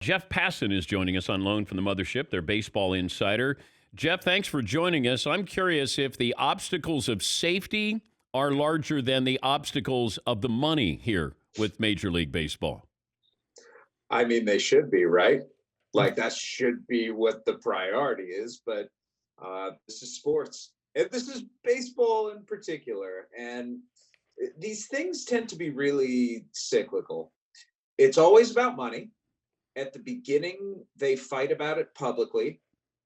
Jeff Passan is joining us on loan from the mothership, their baseball insider. Jeff, thanks for joining us. I'm curious if the obstacles of safety are larger than the obstacles of the money here with Major League Baseball. I mean, they should be, right? Like that should be what the priority is. But this is sports, and this is baseball in particular. And these things tend to be really cyclical. It's always about money. At the beginning, they fight about it publicly.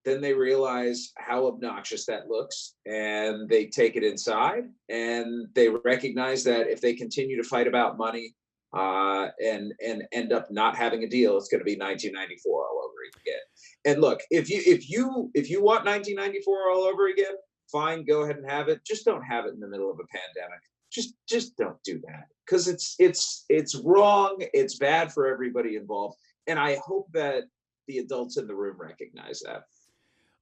Then they realize how obnoxious that looks, and they take it inside. And they recognize that if they continue to fight about money, and end up not having a deal, it's going to be 1994 all over again. And look, if you want 1994 all over again, fine, go ahead and have it. Just don't have it in the middle of a pandemic. Just don't do that, because it's wrong. It's bad for everybody involved, and I hope that the adults in the room recognize that.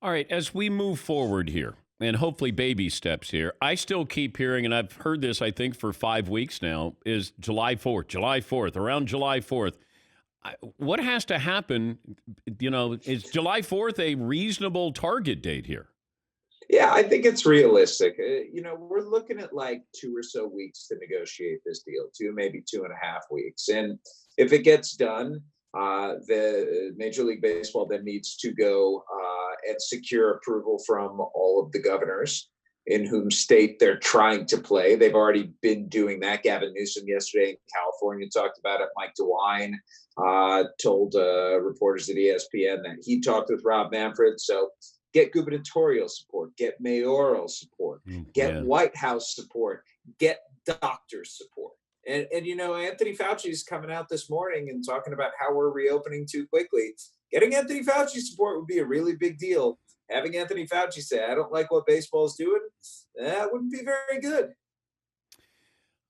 All right, as we move forward here, and hopefully baby steps here, I still keep hearing, and I've heard this, I think, for 5 weeks now, is July 4th, around July 4th. What has to happen? Is July 4th a reasonable target date here? Yeah, I think it's realistic. We're looking at like 2 or so weeks to negotiate this deal, maybe 2.5 weeks. And if it gets done, the Major League Baseball then needs to go and secure approval from all of the governors in whom state they're trying to play. They've already been doing that. Gavin Newsom yesterday in California talked about it. Mike DeWine told reporters at ESPN that he talked with Rob Manfred. So get gubernatorial support, get mayoral support, get White House support, get doctor support. And Anthony Fauci is coming out this morning and talking about how we're reopening too quickly. Getting Anthony Fauci support would be a really big deal. Having Anthony Fauci say, I don't like what baseball is doing, that wouldn't be very good.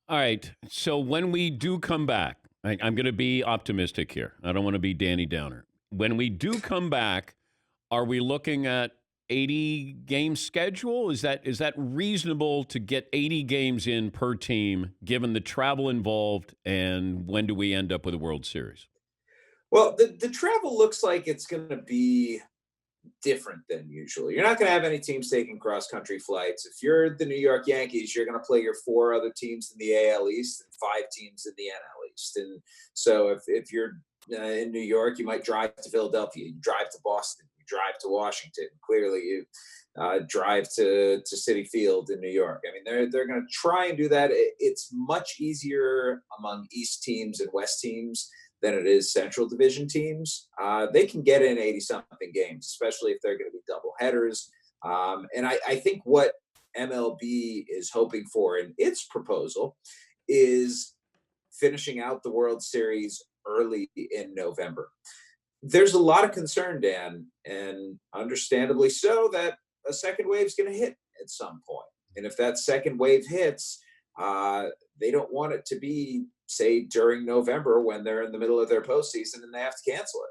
All right. So when we do come back, I'm going to be optimistic here. I don't want to be Danny Downer. When we do come back, are we looking at 80 game schedule? Is that reasonable to get 80 games in per team, given the travel involved, and when do we end up with a World Series? Well, the travel looks like it's going to be different than usual. You're not going to have any teams taking cross-country flights. If you're the New York Yankees, you're going to play your 4 other teams in the AL East and 5 teams in the NL East. And so if you're in New York, you might drive to Philadelphia, you drive to Boston, you drive to Washington. Clearly, you drive to Citi Field in New York. I mean, they're going to try and do that. It's much easier among East teams and West teams than it is Central Division teams. They can get in 80-something games, especially if they're going to be double headers. And I think what MLB is hoping for in its proposal is finishing out the World Series early in November. There's a lot of concern, Dan, and understandably so, that a second wave is going to hit at some point. And if that second wave hits, they don't want it to be, say, during November when they're in the middle of their postseason and they have to cancel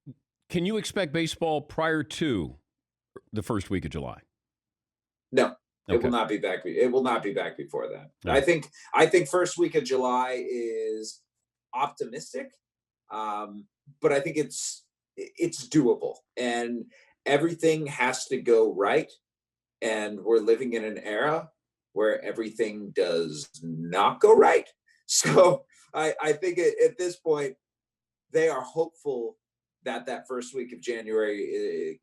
it. Can you expect baseball prior to the first week of July? No, it Okay. will not be back. It will not be back before that. No. I think first week of July is optimistic, but I think it's doable, and everything has to go right. And we're living in an era where everything does not go right. So I think at this point, they are hopeful that first week of July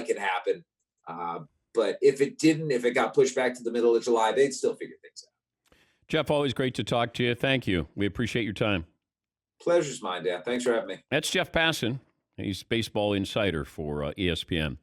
can happen. But if it got pushed back to the middle of July, they'd still figure things out. Jeff, always great to talk to you. Thank you. We appreciate your time. Pleasure's mine, Dan. Thanks for having me. That's Jeff Passan. He's baseball insider for ESPN.